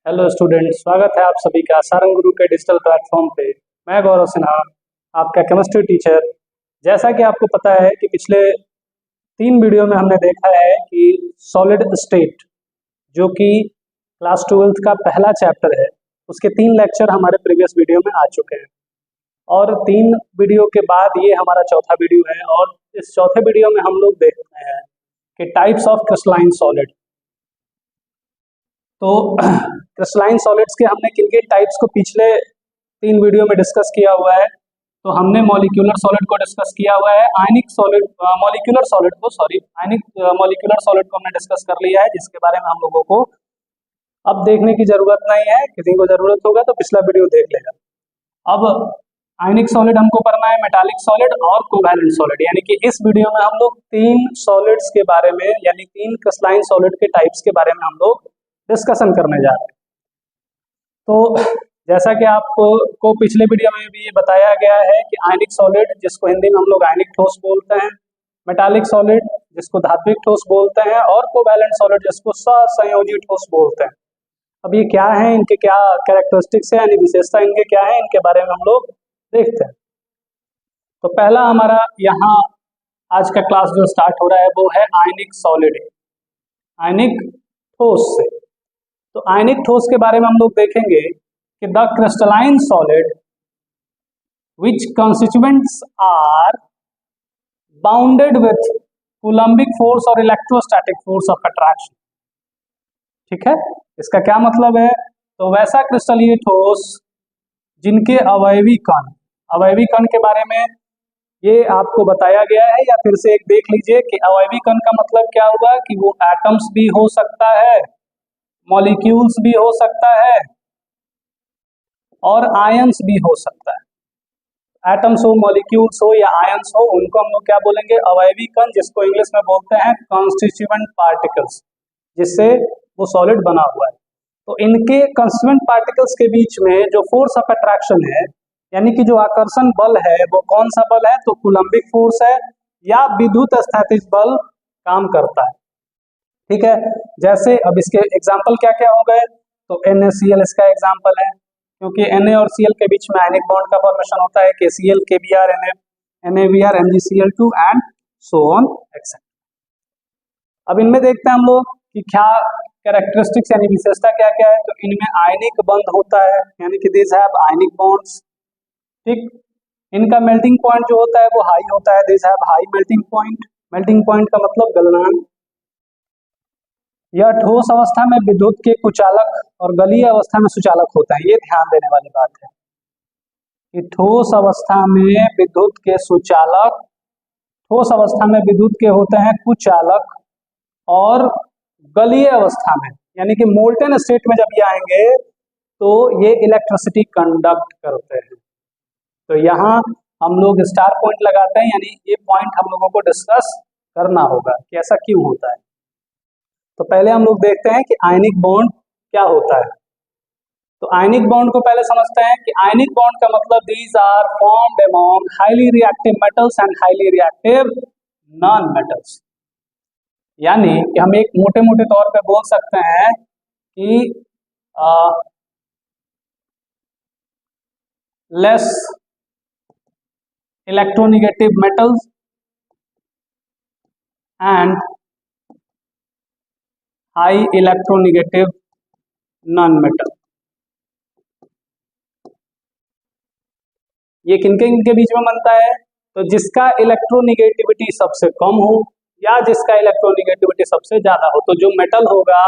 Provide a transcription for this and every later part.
Hello student, स्वागत है आप सभी का सारंग गुरु के डिजिटल प्लेटफॉर्म पे। मैं गौरव सिन्हा, आपका केमिस्ट्री टीचर। जैसा कि आपको पता है कि पिछले 3 वीडियो में हमने देखा है कि सॉलिड स्टेट, जो कि क्लास 12th का पहला चैप्टर है, उसके 3 लेक्चर हमारे प्रीवियस वीडियो में आ चुके हैं और 3 वीडियो के बाद ये हमारा चौथा वीडियो है। और इस चौथे वीडियो में हम लोग देखते हैं कि टाइप्स ऑफ क्रिस्टलाइन सॉलिड। तो क्रिस्टलाइन सॉलिड्स के हमने किन किन टाइप्स को पिछले 3 वीडियो में डिस्कस किया हुआ है। तो हमने मॉलिक्यूलर सॉलिड को डिस्कस किया हुआ है, आयनिक सॉलिड मॉलिक्यूलर सॉलिड को आयनिक मॉलिक्यूलर सॉलिड को हमने डिस्कस कर लिया है, जिसके बारे में हम लोगों को अब देखने की जरूरत नहीं है। किसी को जरूरत होगा तो पिछला वीडियो देख लेगा। अब आयनिक सॉलिड हमको करना है, मेटालिक सॉलिड और कोवैलेंट सॉलिड। यानी कि इस वीडियो में हम लोग 3 सॉलिड्स के बारे में, यानी 3 क्रिस्टलाइन सॉलिड के टाइप्स के बारे में हम लोग डिस्कशन करने जा रहे हैं। तो जैसा कि आपको पिछले वीडियो में भी ये बताया गया है कि आयनिक सॉलिड, जिसको हिंदी में हम लोग आयनिक ठोस बोलते हैं, मेटालिक सॉलिड जिसको धात्विक ठोस बोलते हैं, और कोवैलेंट सॉलिड जिसको सहसंयोजी ठोस बोलते हैं। अब ये क्या है, इनके क्या कैरेक्टरिस्टिक्स है, यानी विशेषता इनके क्या है, इनके बारे में हम लोग देखते हैं। तो पहला हमारा यहाँ आज का क्लास जो स्टार्ट हो रहा है वो है आयनिक सॉलिड, आयनिक ठोस से। तो आयनिक ठोस के बारे में हम लोग देखेंगे कि the crystalline solid which constituents are bounded with coulombic force और इलेक्ट्रोस्टैटिक फोर्स ऑफ अट्रैक्शन। ठीक है, इसका क्या मतलब है? तो वैसा क्रिस्टलीय ठोस जिनके अवयवी कण के बारे में ये आपको बताया गया है, या फिर से एक देख लीजिए कि अवयवी कण का मतलब क्या हुआ कि वो एटम्स भी हो सकता है, मॉलिक्यूल्स भी हो सकता है और आयंस भी हो सकता है। एटम्स हो, मॉलिक्यूल्स हो या आयंस हो, उनको हम लोग क्या बोलेंगे? अवयवी कण, जिसको इंग्लिश में बोलते हैं कॉन्स्टिट्यूएंट पार्टिकल्स, जिससे वो सॉलिड बना हुआ है। तो इनके कॉन्स्टिट्यूएंट पार्टिकल्स के बीच में जो फोर्स ऑफ अट्रैक्शन है, यानी कि जो आकर्षण बल है, वो कौन सा बल है? तो कूलम्बिक फोर्स है या विद्युत स्थैतिज बल काम करता है। ठीक है, जैसे अब इसके एग्जाम्पल क्या क्या हो गए? तो NaCl इसका एग्जाम्पल है, क्योंकि Na और Cl के बीच में आयनिक बॉन्ड का फॉर्मेशन होता है, KCl, KBr, NaBr, MgCl2 and so on etcetera. अब इनमें देखते हैं हम लोग कि क्या कैरेक्टरिस्टिक्स यानी विशेषता क्या क्या है। तो इनमें आयनिक बंध होता है, यानी कि दिस हैव आयनिक बॉन्ड्स। ठीक, इनका मेल्टिंग पॉइंट जो होता है वो हाई होता है, this have high melting point. Melting point का मतलब गलनांक। यह ठोस अवस्था में विद्युत के कुचालक और गलीय अवस्था में सुचालक होता है। ये ध्यान देने वाली बात है कि ठोस अवस्था में विद्युत के सुचालक, ठोस अवस्था में विद्युत के होते हैं कुचालक, और गलीय अवस्था में यानी कि मोल्टेन स्टेट में जब ये आएंगे तो ये इलेक्ट्रिसिटी कंडक्ट करते हैं। तो यहाँ हम लोग स्टार पॉइंट लगाते हैं, यानी ये पॉइंट हम लोगों को डिस्कस करना होगा कि ऐसा क्यों होता है। तो पहले हम लोग देखते हैं कि आयनिक बॉन्ड क्या होता है। तो आयनिक बॉन्ड को पहले समझते हैं कि आयनिक बॉन्ड का मतलब these are formed among highly reactive metals and highly reactive non metals. यानी कि हम एक मोटे मोटे तौर पे बोल सकते हैं कि less electronegative metals and high electronegative non metal. ये किनके के बीच में बनता है? तो जिसका इलेक्ट्रोनेगेटिविटी सबसे कम हो या जिसका इलेक्ट्रोनेगेटिविटी सबसे ज्यादा हो। तो जो मेटल होगा,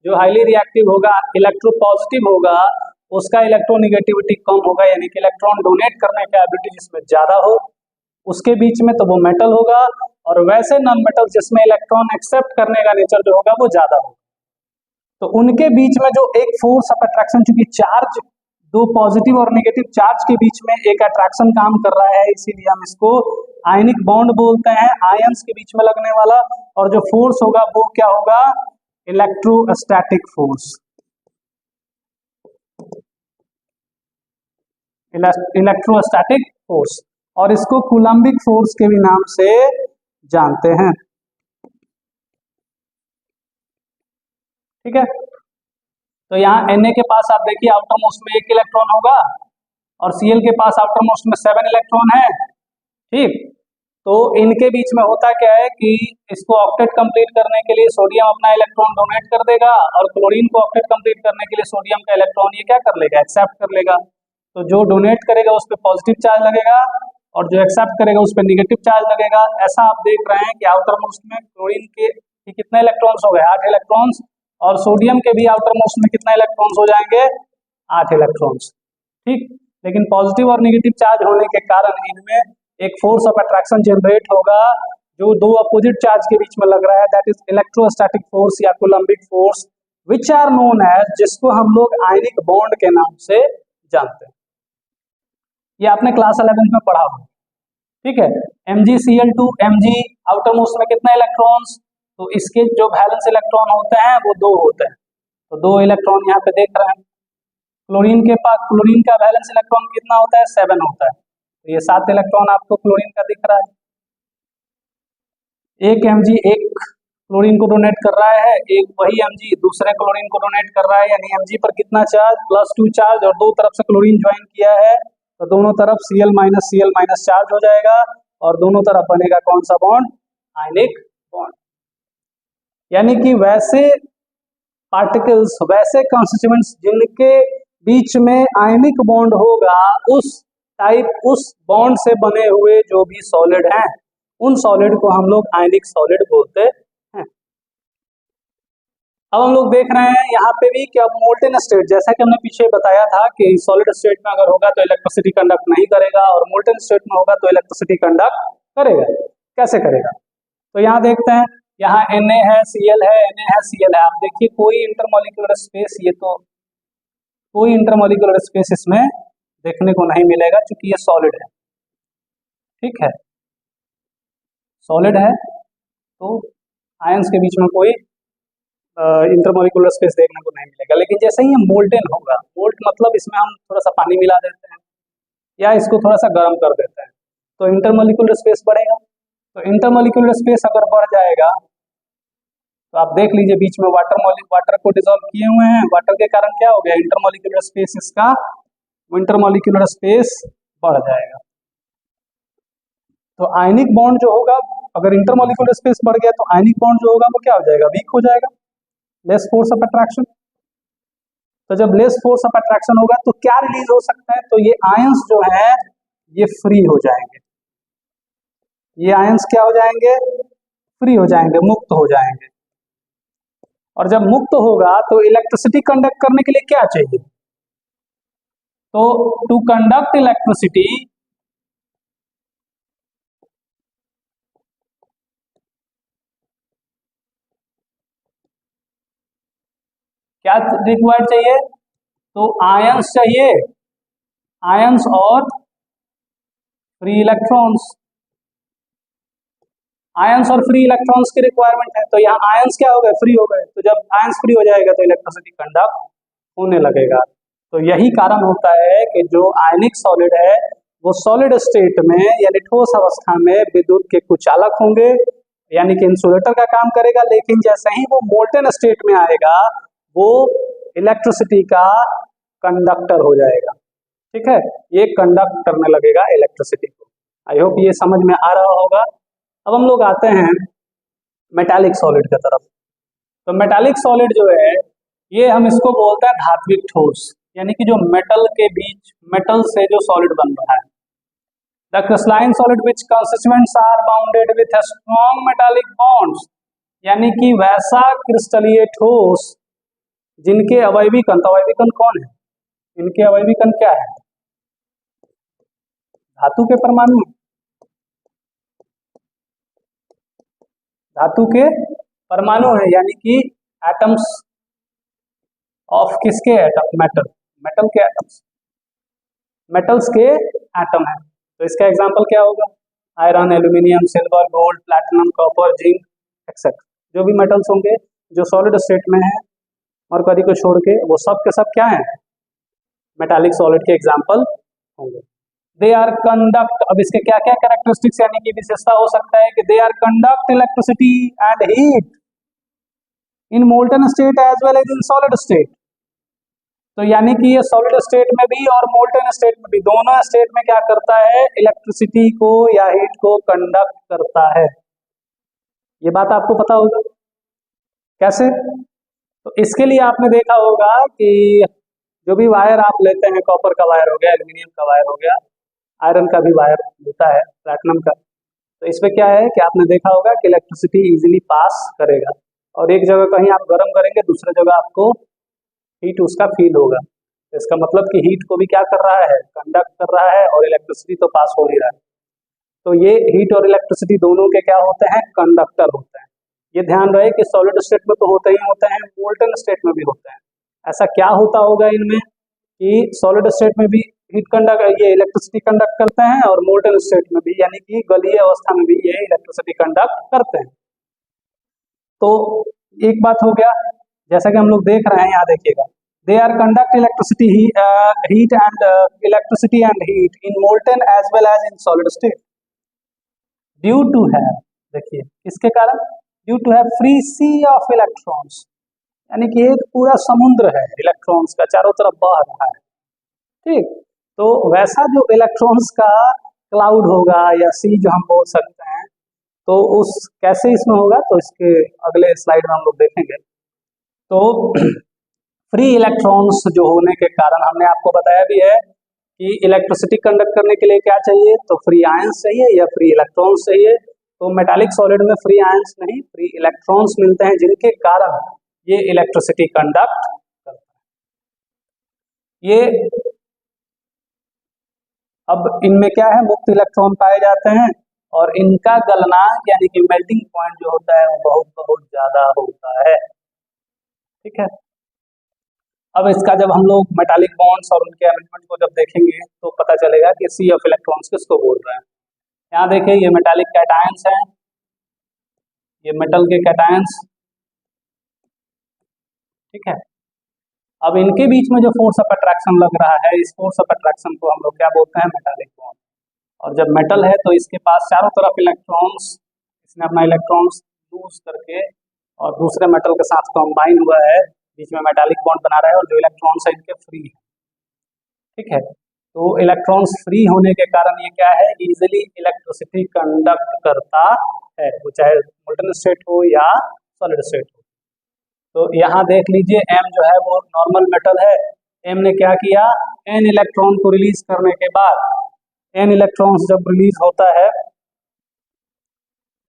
जो हाईली रिएक्टिव होगा, इलेक्ट्रोपॉजिटिव होगा, उसका इलेक्ट्रोनेगेटिविटी कम होगा, यानी कि इलेक्ट्रॉन डोनेट करने की एबिलिटी जिसमें ज्यादा हो उसके बीच में, तो वो मेटल होगा। और वैसे नॉन मेटल जिसमें इलेक्ट्रॉन एक्सेप्ट करने का नेचर जो होगा वो ज्यादा होगा। तो उनके बीच में जो एक फोर्स ऑफ अट्रैक्शन, चूंकि चार्ज, दो पॉजिटिव और नेगेटिव चार्ज के बीच में एक अट्रैक्शन काम कर रहा है, इसीलिए हम इसको आयनिक बॉन्ड बोलते हैं, आयंस के बीच में लगने वाला। और जो फोर्स होगा वो क्या होगा? Electrostatic force, electrostatic force. और इसको कूलम्बिक फोर्स के भी नाम से जानते हैं। ठीक है, तो यहाँ Na के पास आप देखिए आउटर मोस्ट में 1 इलेक्ट्रॉन होगा और Cl के पास आउटर मोस्ट में 7 इलेक्ट्रॉन है। ठीक, तो इनके बीच में होता क्या है कि इसको ऑक्टेट कंप्लीट करने के लिए सोडियम अपना इलेक्ट्रॉन डोनेट कर देगा और क्लोरीन को ऑक्टेट कंप्लीट करने के लिए सोडियम का इलेक्ट्रॉन ये क्या कर लेगा, एक्सेप्ट कर लेगा। तो जो डोनेट करेगा उस पर पॉजिटिव चार्ज लगेगा और जो एक्सेप्ट करेगा उस पर निगेटिव चार्ज लगेगा। ऐसा आप देख रहे हैं कि आउटर मोस्ट में क्लोरीन के कितने इलेक्ट्रॉन्स हो गए, 8 इलेक्ट्रॉन्स, और सोडियम के भी आउटर मोस्ट में कितने इलेक्ट्रॉन्स हो जाएंगे, 8 इलेक्ट्रॉन्स। ठीक, लेकिन पॉजिटिव और निगेटिव चार्ज होने के कारण इनमें एक फोर्स ऑफ अट्रैक्शन जनरेट होगा जो दो अपोजिट चार्ज के बीच में लग रहा है, दैट इज इलेक्ट्रोस्टैटिक फोर्स या coulombic force, which are known as, जिसको हम लोग आयनिक बॉन्ड के नाम से जानते हैं। ये आपने क्लास 11 में पढ़ा होगा। ठीक है, MgCl2 Mg आउटर मोस्ट में कितने इलेक्ट्रॉन्स, तो इसके जो वैलेंस इलेक्ट्रॉन होते हैं वो 2 होते हैं, तो 2 इलेक्ट्रॉन यहाँ पे देख रहे हैं। क्लोरीन के पास क्लोरीन का वैलेंस इलेक्ट्रॉन कितना होता है, 7 होता है, तो ये 7 इलेक्ट्रॉन आपको क्लोरीन का दिख रहा है। एक Mg एक क्लोरीन को डोनेट कर रहा है, एक वही Mg दूसरे क्लोरीन को डोनेट कर रहा है, यानी Mg पर कितना चार्ज, +2 चार्ज, और दो तरफ से क्लोरीन ज्वाइन किया है तो दोनों तरफ Cl माइनस चार्ज हो जाएगा और दोनों तरफ बनेगा कौन सा बॉन्ड, आयनिक बॉन्ड। यानी कि वैसे पार्टिकल्स, वैसे कॉन्स्टिट्यूएंट्स जिनके बीच में आयनिक बॉन्ड होगा, उस टाइप, उस बॉन्ड से बने हुए जो भी सॉलिड हैं, उन सॉलिड को हम लोग आयनिक सॉलिड बोलते हैं। अब हम लोग देख रहे हैं यहाँ पे भी कि अब मोल्टेन स्टेट, जैसा कि हमने पीछे बताया था कि सॉलिड स्टेट में अगर होगा तो इलेक्ट्रिसिटी कंडक्ट नहीं करेगा और मोल्टेन स्टेट में होगा तो इलेक्ट्रिसिटी कंडक्ट करेगा। कैसे करेगा, तो यहाँ देखते हैं, यहाँ Na है, Cl है, Na है, Cl है। आप देखिए कोई इंटरमॉलिक्यूलर स्पेस, ये तो कोई इंटरमॉलिक्यूलर स्पेस इसमें देखने को नहीं मिलेगा क्योंकि ये सॉलिड है। ठीक है, सॉलिड है तो आयंस के बीच में कोई इंटरमॉलिक्यूलर स्पेस देखने को नहीं मिलेगा। लेकिन जैसे ही ये मोल्टेन होगा, मोल्ट मतलब इसमें हम थोड़ा सा पानी मिला देते हैं या इसको थोड़ा सा गर्म कर देते हैं तो इंटरमॉलिक्यूलर स्पेस बढ़ेगा। तो इंटरमॉलिक्यूलर स्पेस अगर बढ़ जाएगा तो आप देख लीजिए बीच में वाटर को डिसॉल्व किए हुए हैं, वाटर के कारण क्या हो गया, इंटरमॉलिक्यूलर स्पेस, इसका इंटरमॉलिक्यूलर स्पेस बढ़ जाएगा। तो आयनिक बॉन्ड जो होगा, अगर इंटरमॉलिक्यूलर स्पेस बढ़ गया तो आयनिक बॉन्ड जो होगा वो क्या हो जाएगा, वीक हो जाएगा, लेस फोर्स ऑफ अट्रैक्शन। तो जब लेस फोर्स ऑफ अट्रैक्शन होगा तो क्या रिलीज हो सकता है, तो ये आयंस जो है ये फ्री हो जाएंगे, ये आयंस क्या हो जाएंगे, फ्री हो जाएंगे, मुक्त हो जाएंगे। और जब मुक्त होगा तो इलेक्ट्रिसिटी कंडक्ट करने के लिए क्या चाहिए, तो टू कंडक्ट इलेक्ट्रिसिटी क्या रिक्वायर्ड चाहिए, तो आयंस चाहिए, आयंस और फ्री इलेक्ट्रॉन्स, आयंस और फ्री इलेक्ट्रॉन्स की रिक्वायरमेंट है। तो यहाँ आयंस क्या हो गए, फ्री हो गए, तो जब आयंस फ्री हो जाएगा तो इलेक्ट्रिसिटी कंडक्ट होने लगेगा। तो यही कारण होता है कि जो आयनिक सॉलिड है वो सॉलिड स्टेट में यानी ठोस अवस्था में विद्युत के कुचालक होंगे, यानी कि इंसुलेटर का काम करेगा, लेकिन जैसे ही वो मोल्टेन स्टेट में आएगा वो इलेक्ट्रिसिटी का कंडक्टर हो जाएगा। ठीक है, ये कंडक्ट करने लगेगा इलेक्ट्रिसिटी को। आई होप ये समझ में आ रहा होगा। अब हम लोग आते हैं मेटालिक सॉलिड की तरफ। तो मेटालिक सॉलिड जो है ये हम इसको बोलते हैं धात्विक ठोस, यानी कि जो मेटल के बीच, मेटल से जो सॉलिड बन रहा है। The crystalline solid which constituents are bounded with strong metallic bonds, यानी कि वैसा क्रिस्टलीय ठोस जिनके अवयवी कण, तो अवयवी कण कौन है, इनके अवयवी कण क्या है, धातु के परमाणु, धातु के परमाणु है, यानी कि एटम्स ऑफ किसके एटम, मेटल, मेटल के एटम्स, मेटल्स के एटम है। तो इसका एग्जांपल क्या होगा, iron, aluminium, silver, gold, platinum, copper, zinc etcetera. जो भी मेटल्स होंगे जो सॉलिड स्टेट में है मरकरी को छोड़ के, वो सब के सब क्या है, मेटालिक सॉलिड के एग्जाम्पल होंगे। दे आर कंडक्ट, अब इसके क्या क्या कैरेक्टरिस्टिक्स यानी कि विशेषता हो सकता है कि they are conduct electricity and heat in molten state as well as in solid state. तो यानी कि ये सॉलिड स्टेट में भी और मोल्टेन स्टेट में भी, दोनों स्टेट में क्या करता है, इलेक्ट्रिसिटी को या हीट को कंडक्ट करता है। ये बात आपको पता होगा कैसे। तो इसके लिए आपने देखा होगा कि जो भी वायर आप लेते हैं, कॉपर का वायर हो गया, एल्यूमिनियम का वायर हो गया, आयरन का भी वायर होता है, प्लैटिनम का, तो इसमें क्या है कि आपने देखा होगा कि इलेक्ट्रिसिटी इजीली पास करेगा, और एक जगह कहीं आप गर्म करेंगे, दूसरे जगह आपको हीट उसका फील होगा। तो इसका मतलब कि हीट को भी क्या कर रहा है, कंडक्ट कर रहा है, और इलेक्ट्रिसिटी तो पास हो ही रहा है। तो ये हीट और इलेक्ट्रिसिटी दोनों के क्या होते हैं, कंडक्टर होते हैं। ये ध्यान रहे कि सॉलिड स्टेट में तो होते ही होते हैं, मोल्टन स्टेट में भी होते हैं। ऐसा क्या होता होगा इनमें कि सॉलिड स्टेट में भी हीट कंडक्ट, ये इलेक्ट्रिसिटी कंडक्ट करते हैं, और मोल्टन स्टेट में भी यानी कि गलीय अवस्था में भी ये इलेक्ट्रिसिटी कंडक्ट करते हैं। तो एक बात हो गया, जैसा कि हम लोग देख रहे हैं, यहाँ देखिएगा, they are conduct electricity heat and electricity and heat in molten as well as in solid state due to है, देखिए इसके कारण, ड्यू टू है फ्री सी ऑफ इलेक्ट्रॉन्स, यानी कि एक पूरा समुद्र है इलेक्ट्रॉन्स का, चारों तरफ बह रहा है, ठीक। तो वैसा जो इलेक्ट्रॉन्स का क्लाउड होगा या सी जो हम बोल सकते हैं, तो उस कैसे इसमें होगा, तो इसके अगले स्लाइड में हम लोग देखेंगे। तो फ्री इलेक्ट्रॉन्स जो होने के कारण, हमने आपको बताया भी है कि इलेक्ट्रिसिटी कंडक्ट करने के लिए क्या चाहिए, तो फ्री आयंस चाहिए या फ्री इलेक्ट्रॉन्स चाहिए। तो मेटालिक सॉलिड में फ्री आयंस नहीं, फ्री इलेक्ट्रॉन्स मिलते हैं, जिनके कारण ये इलेक्ट्रिसिटी कंडक्ट करता है। ये अब इनमें क्या है, मुक्त इलेक्ट्रॉन पाए जाते हैं, और इनका गलनांक यानी कि मेल्टिंग पॉइंट जो होता है वो बहुत बहुत ज्यादा होता है, ठीक है। अब इसका जब हम लोग मेटालिक बॉन्ड्स और उनके एलिमेंट को जब देखेंगे तो पता चलेगा कि सी ऑफ इलेक्ट्रॉन्स किसको बोल रहे हैं। यहाँ देखिए, ये मेटालिक कैटायंस हैं, ये मेटल के कैटायंस, ठीक है। अब इनके बीच में जो फोर्स ऑफ अट्रैक्शन लग रहा है, इस फोर्स ऑफ अट्रैक्शन को हम लोग क्या बोलते हैं, मेटालिक बॉन्ड। और जब मेटल है तो इसके पास चारों तरफ इलेक्ट्रॉन्स, इसने अपना इलेक्ट्रॉन्स लूज करके और दूसरे मेटल के साथ कंबाइन हुआ है, बीच में मेटालिक बॉन्ड बना रहा है, और जो इलेक्ट्रॉन्स है इनके फ्री है, ठीक है। तो इलेक्ट्रॉन्स फ्री होने के कारण ये क्या है, इजीली इलेक्ट्रिसिटी कंडक्ट करता है, वो चाहे मोल्टन स्टेट हो या सॉलिड स्टेट हो। तो यहाँ देख लीजिए, एम जो है वो नॉर्मल मेटल है, एम ने क्या किया, एन इलेक्ट्रॉन को रिलीज करने के बाद, एन इलेक्ट्रॉन्स जब रिलीज होता है,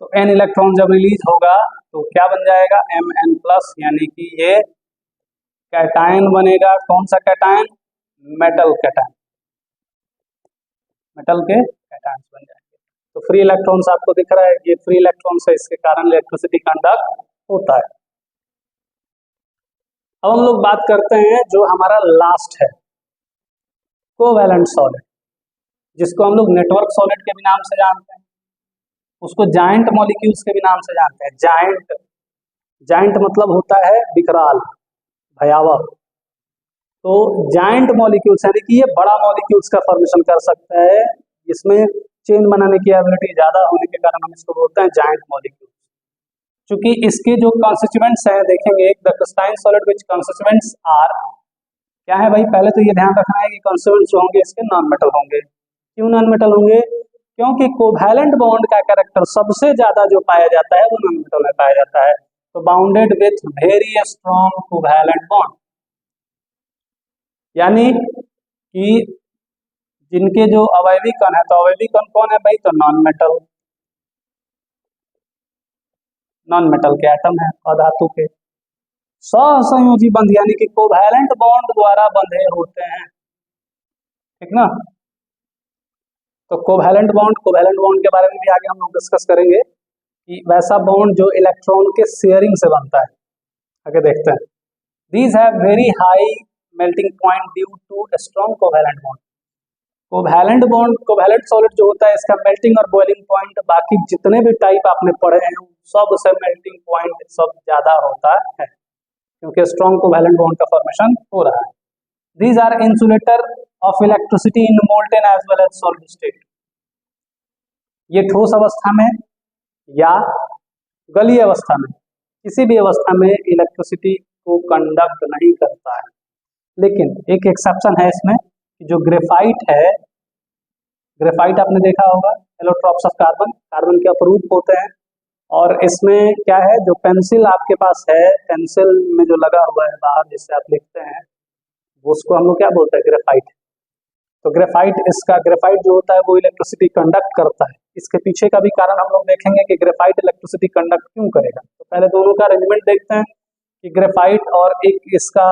तो एन इलेक्ट्रॉन जब रिलीज होगा तो क्या बन जाएगा, एम एन प्लस, यानी कि ये कैटायन बनेगा। कौन सा कैटायन, मेटल कैटायन, मेटल के कैटायंस बन जाएंगे। तो फ्री इलेक्ट्रॉन्स आपको दिख रहा है, ये फ्री इलेक्ट्रॉन्स है, इसके कारण इलेक्ट्रिसिटी कंडक्ट होता है। अब हम लोग बात करते हैं जो हमारा लास्ट है, कोवैलेंट सॉलिड, जिसको हम लोग नेटवर्क सॉलिड के भी नाम से जानते हैं, उसको जायंट मॉलिक्यूल्स के भी नाम से जानते हैं। जायंट, जायंट मतलब होता है विकराल, भयावह। तो जायंट मॉलिक्यूल्स यानी कि ये बड़ा मॉलिक्यूल्स का फॉर्मेशन कर सकता है, इसमें चेन बनाने की एबिलिटी ज्यादा होने के कारण हम इसको बोलते हैं जायंट मॉलिक्यूल्स। चूंकि इसके जो कॉन्स्टिट्यूएंट्स हैं, देखेंगे the crystalline solid which constituents are, क्या है भाई, पहले तो ये ध्यान रखना है कि कॉन्स्टिट्यूएंट्स जो होंगे इसके नॉन मेटल होंगे। क्यों नॉन मेटल होंगे, क्योंकि कोवैलेंट बॉन्ड का कैरेक्टर सबसे ज्यादा जो पाया जाता है वो नॉन मेटल में पाया जाता है। तो bounded with very strong covalent bond, यानी कि जिनके जो अवयवी कण है, तो अवयवी कण कौन है भाई, तो नॉन मेटल, नॉन मेटल के एटम है, अधातु के सहसंयोजी बंध, यानी कि कोवैलेंट बॉन्ड द्वारा बंधे होते हैं, ठीक ना। तो कोवैलेंट बॉन्ड के बारे में भी आगे हम लोग डिस्कस करेंगे कि वैसा बॉन्ड जो इलेक्ट्रॉन के शेयरिंग से बनता है। आगे देखते हैं। These have very high melting point due to strong covalent bond. Covalent bond, covalent solid जो होता है, इसका मेल्टिंग और बॉइलिंग पॉइंट बाकी जितने भी टाइप आपने पढ़े हैं सब से मेल्टिंग पॉइंट सब ज्यादा होता है, क्योंकि स्ट्रॉन्ग कोवैलेंट बॉन्ड का फॉर्मेशन हो रहा है। These are insulator of electricity in molten as well as solid state. ये ठोस अवस्था में या गलीय अवस्था में, किसी भी अवस्था में इलेक्ट्रिसिटी को कंडक्ट नहीं करता है। लेकिन एक एक्सेप्शन है इसमें कि जो ग्रेफाइट है, ग्रेफाइट आपने देखा होगा एलोट्रॉप्स ऑफ कार्बन, कार्बन के अपरूप होते हैं। और इसमें क्या है, जो पेंसिल आपके पास है, पेंसिल में जो लगा हुआ है बाहर जिससे आप लिखते हैं, वो उसको हम लोग क्या बोलते हैं, ग्रेफाइट। तो ग्रेफाइट, इसका ग्रेफाइट जो होता है वो इलेक्ट्रिसिटी कंडक्ट करता है। इसके पीछे का भी कारण हम लोग देखेंगे कि ग्रेफाइट इलेक्ट्रिसिटी कंडक्ट क्यों करेगा। तो पहले दोनों का अरेंजमेंट देखते हैं कि ग्रेफाइट और एक इसका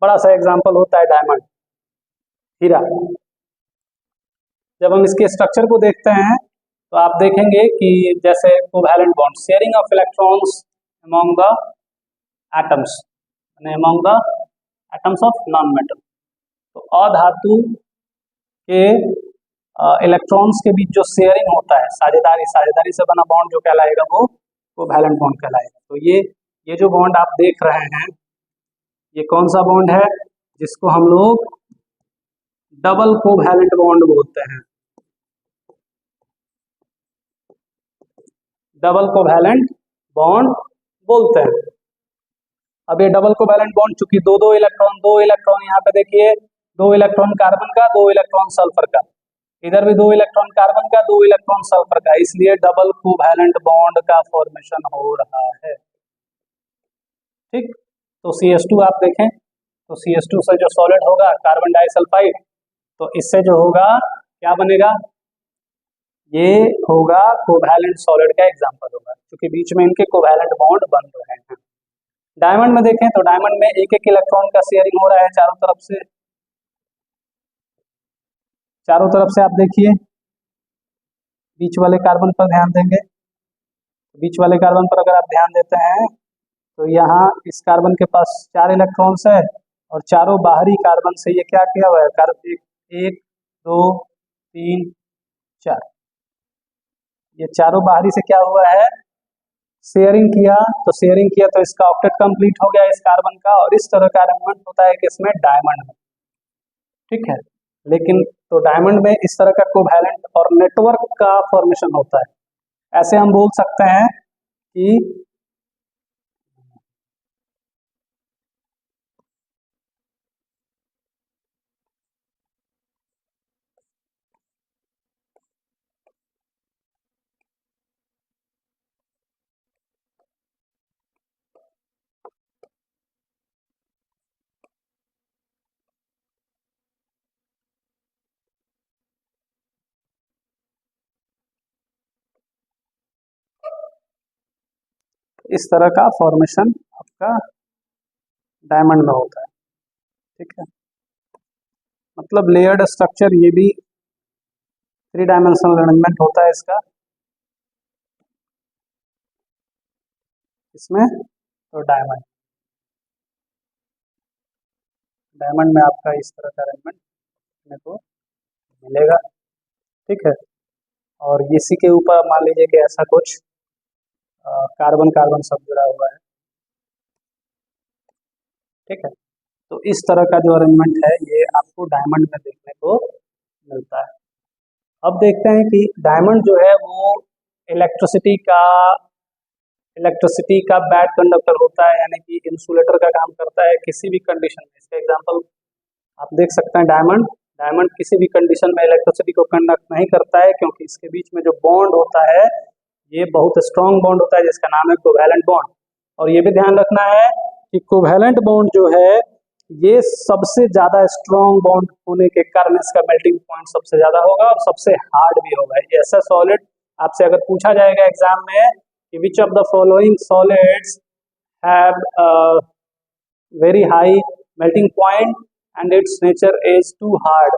बड़ा सा एग्जाम्पल होता है डायमंड, हीरा। जब हम इसके स्ट्रक्चर को देखते हैं तो आप देखेंगे कि जैसे covalent bond, sharing of electrons among the atoms, among the atoms of non metal. तो अधातु के इलेक्ट्रॉन्स के बीच जो शेयरिंग होता है, साझेदारी, साझेदारी से बना बॉन्ड जो कहलाएगा वो कोवैलेंट बॉन्ड कहलाएगा। तो ये जो बॉन्ड आप देख रहे हैं, ये कौन सा बॉन्ड है, जिसको हम लोग डबल कोवैलेंट बॉन्ड बोलते हैं। डबल कोवैलेंट बॉन्ड बोलते हैं। अब ये डबल कोवैलेंट बॉन्ड, चूंकि दो इलेक्ट्रॉन यहाँ पे देखिए, 2 इलेक्ट्रॉन कार्बन का, 2 इलेक्ट्रॉन सल्फर का, इधर भी 2 इलेक्ट्रॉन कार्बन का, 2 इलेक्ट्रॉन सल्फर का, इसलिए डबल कोवैलेंट बॉन्ड का फॉर्मेशन हो रहा है। ठीक, तो CH2 आप देखें तो CH2 से जो सॉलिड होगा कार्बन डाइसल्फाइड, तो इससे जो होगा क्या बनेगा, ये होगा कोवैलेंट सॉलिड का एग्जांपल होगा, क्योंकि बीच में इनके कोवैलेंट बॉन्ड बन रहे हैं। डायमंड में देखें तो डायमंड में एक एक इलेक्ट्रॉन का शेयरिंग हो रहा है चारों तरफ से। चारों तरफ से आप देखिए, बीच वाले कार्बन पर ध्यान देंगे, बीच वाले कार्बन पर अगर आप ध्यान देते हैं तो यहाँ इस कार्बन के पास 4 इलेक्ट्रॉन्स है, और चारों बाहरी कार्बन से ये क्या किया हुआ है, कार्बन 1 2 3 4, ये चारों बाहरी से क्या हुआ है, शेयरिंग किया। तो शेयरिंग किया तो इसका ऑक्टेट कंप्लीट हो गया इस कार्बन का, और इस तरह का अरेंजमेंट होता है कि इसमें डायमंड में। ठीक है, लेकिन तो डायमंड में इस तरह का कोवैलेंट और नेटवर्क का फॉर्मेशन होता है। ऐसे हम बोल सकते हैं कि इस तरह का फॉर्मेशन आपका डायमंड में होता है। ठीक है, मतलब लेयर्ड स्ट्रक्चर, ये भी 3 डायमेंशनल अरेंजमेंट होता है इसका इसमें। तो डायमंड में आपका इस तरह का अरेंजमेंट देखने को मिलेगा। ठीक है, और इसी के ऊपर मान लीजिए कि ऐसा कुछ कार्बन कार्बन सब जुड़ा हुआ है। ठीक है, तो इस तरह का जो अरेंजमेंट है ये आपको डायमंड में देखने को मिलता है। अब देखते हैं कि डायमंड जो है वो इलेक्ट्रिसिटी का बैड कंडक्टर होता है, यानी कि इंसुलेटर का काम करता है किसी भी कंडीशन में। इसका एग्जांपल आप देख सकते हैं, डायमंड किसी भी कंडीशन में इलेक्ट्रिसिटी को कंडक्ट नहीं करता है, क्योंकि इसके बीच में जो बॉन्ड होता है ये बहुत स्ट्रॉन्ग बॉन्ड होता है, जिसका नाम है कोवैलेंट बॉन्ड। और ये भी ध्यान रखना है कि कोवैलेंट बॉन्ड जो है ये सबसे ज्यादा स्ट्रॉन्ग बॉन्ड होने के कारण इसका मेल्टिंग पॉइंट सबसे ज्यादा होगा और सबसे हार्ड भी होगा। ऐसा सॉलिड आपसे अगर पूछा जाएगा एग्जाम में कि which of the following solids have very high melting point and its nature is too hard,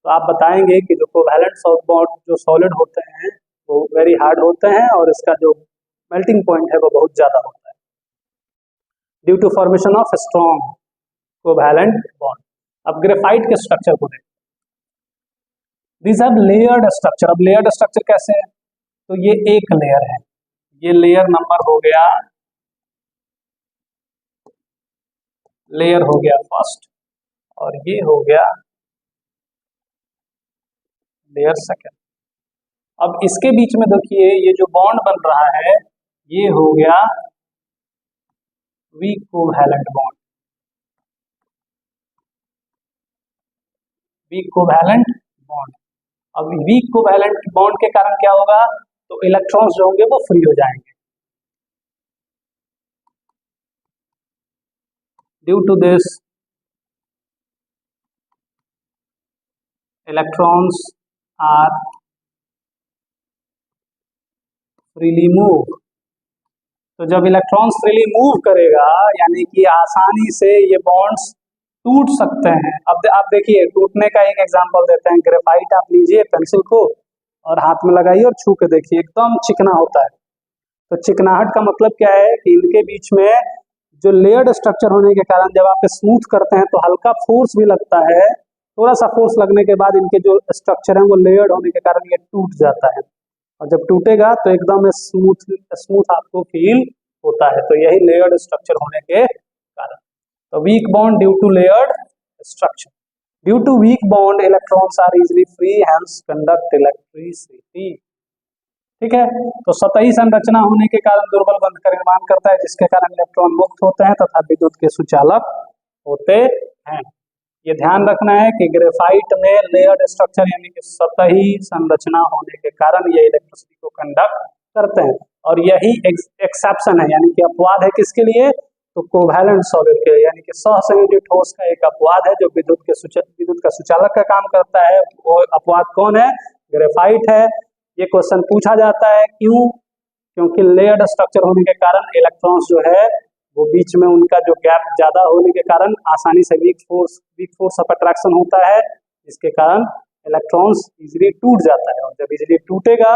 तो आप बताएंगे कि जो कोवैलेंट बॉन्ड जो सॉलिड होते हैं वो वेरी हार्ड होते हैं और इसका जो मेल्टिंग पॉइंट है वो बहुत ज्यादा होता है due to formation of strong covalent bond. अब ग्रेफाइट के स्ट्रक्चर को देखते हैं, दिस हैव लेयर्ड स्ट्रक्चर। अब लेयर्ड स्ट्रक्चर कैसे है, तो ये एक लेयर है, ये लेयर नंबर हो गया, लेयर हो गया फर्स्ट, और ये हो गया लेयर सेकेंड। अब इसके बीच में देखिए ये जो बॉन्ड बन रहा है ये हो गया weak covalent bond. Weak covalent bond. अब वीक कोवैलेंट बॉन्ड के कारण क्या होगा, तो इलेक्ट्रॉन्स जो होंगे वो फ्री हो जाएंगे। Due to this electrons are freely move. तो जब इलेक्ट्रॉन्स फ्रीली मूव करेगा यानी कि आसानी से ये बॉन्ड्स टूट सकते हैं। अब आप देखिए टूटने का एक एग्जांपल देते हैं। ग्रेफाइट आप लीजिए पेंसिल को और हाथ में लगाइए और छू के देखिए, एकदम चिकना होता है। तो चिकनाहट का मतलब क्या है कि इनके बीच में जो लेयर्ड स्ट्रक्चर होने के कारण जब आप स्मूथ करते हैं तो हल्का फोर्स भी लगता है। थोड़ा सा फोर्स लगने के बाद इनके जो स्ट्रक्चर है वो लेयर्ड होने के कारण ये टूट जाता है, और जब टूटेगा तो एकदम स्मूथ स्मूथ आपको फील होता है। तो यही लेयर्ड स्ट्रक्चर होने के कारण। तो weak bond due to layered structure. Due to weak bond electrons are easily free hence conduct electricity. ठीक है, तो सतही संरचना होने के कारण दुर्बल बंध का निर्माण करता है, जिसके कारण इलेक्ट्रॉन मुक्त होते हैं तथा विद्युत के सुचालक होते हैं। ये ध्यान रखना है कि ग्रेफाइट में लेयर्ड स्ट्रक्चर यानी कि सतही संरचना होने के कारण ये इलेक्ट्रिसिटी को कंडक्ट करते हैं, और यही एक्सेप्शन है यानी कि अपवाद है किसके लिए, तो कोवैलेंट सॉलिड के, यानी कि सहसंयोजी ठोस का एक अपवाद है जो विद्युत का सुचालक का काम करता है। वो अपवाद कौन है, ग्रेफाइट है। ये क्वेश्चन पूछा जाता है क्यों, क्योंकि लेयर्ड स्ट्रक्चर होने के कारण इलेक्ट्रॉन्स जो है वो बीच में उनका जो गैप ज्यादा होने के कारण आसानी से वीक फोर्स ऑफ अट्रैक्शन होता है, जिसके कारण इलेक्ट्रॉन्स इजीली टूट जाता है। और जब इजीली टूटेगा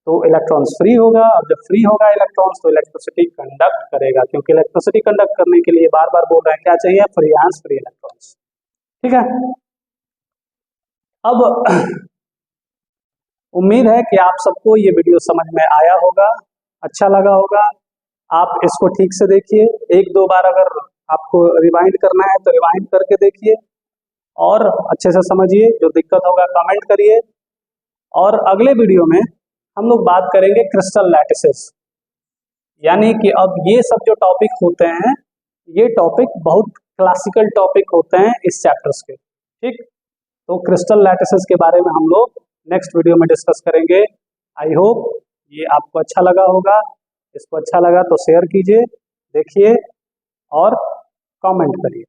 तो इलेक्ट्रॉन्स फ्री होगा, और जब फ्री होगा इलेक्ट्रॉन्स तो इलेक्ट्रिसिटी कंडक्ट करेगा, क्योंकि इलेक्ट्रिसिटी कंडक्ट करने के लिए बार बार बोल रहे हैं क्या चाहिए, फ्री हैंड्स फ्री इलेक्ट्रॉन्स। ठीक है, अब उम्मीद है कि आप सबको ये वीडियो समझ में आया होगा, अच्छा लगा होगा। आप इसको ठीक से देखिए, एक दो बार अगर आपको रिवाइंड करना है तो रिवाइंड करके देखिए और अच्छे से समझिए। जो दिक्कत होगा कमेंट करिए। और अगले वीडियो में हम लोग बात करेंगे क्रिस्टल लैटिसेस, यानी कि अब ये सब जो टॉपिक होते हैं ये टॉपिक बहुत क्लासिकल टॉपिक होते हैं इस चैप्टर्स के। ठीक, तो क्रिस्टल लैटिसेस के बारे में हम लोग नेक्स्ट वीडियो में डिस्कस करेंगे। आई होप ये आपको अच्छा लगा होगा। इसको अच्छा लगा तो शेयर कीजिए, देखिए और कमेंट करिए।